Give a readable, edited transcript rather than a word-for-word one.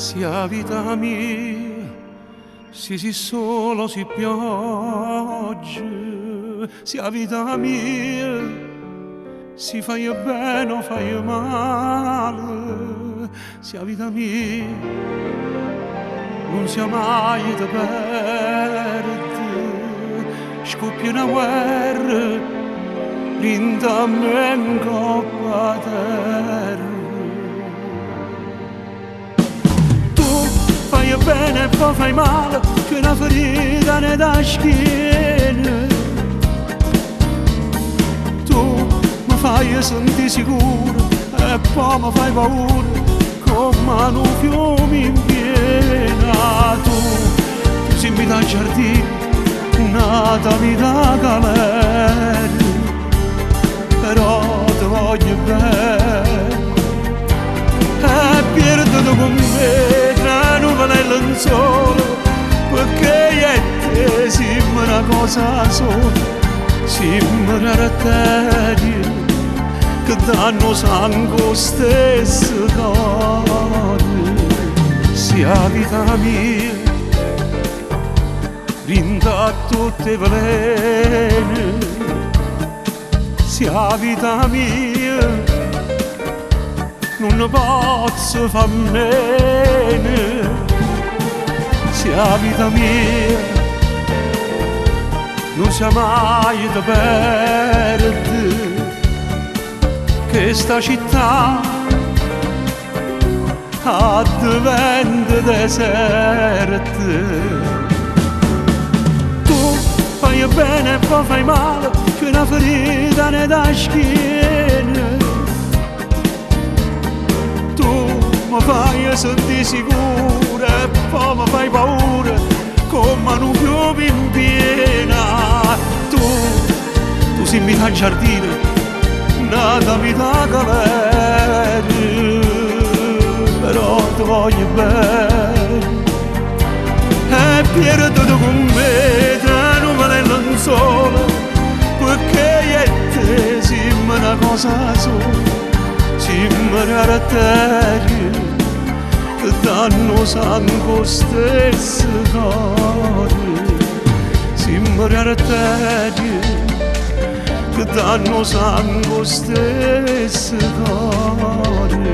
sia vita mia, sì solo si pioggia, sia vita mia, si fai bene o fai male, sia vita mia, non sia mai da perdere, scoppia una guerra, linda me in coppa terra. Fai bene e poi fai male, che una ferita ne dà schiena. Tu mi fai sentire sicuro e poi mi fai paura, come un fiume in piena. Tu si invita al giardino, nata vita galera, però ti voglio bene e perdo con me tra nuvole e lenzuola, perché io e te siamo una cosa sola, siamo una arteria che danno sangue stesso cuore. Sia vita mia, vinta a tutte le velene, sia vita mia, non ne posso far meno, sia vita mia, non sia mai da perdere, che sta città diventa deserta. Tu fai bene e poi fai male, che una ferita ne dà schiena. Mi fai sentire sicura e poi mi fai paura, come un fiume in piena. Tu si invita al giardino, nata vita galera, però ti voglio bene e perdo con me tra nuvole e lenzuola, perché io e te siamo una cosa sola, siamo una arteria che danno sangue stesso cuore, siamo una arteria che danno sangue stesso cuore.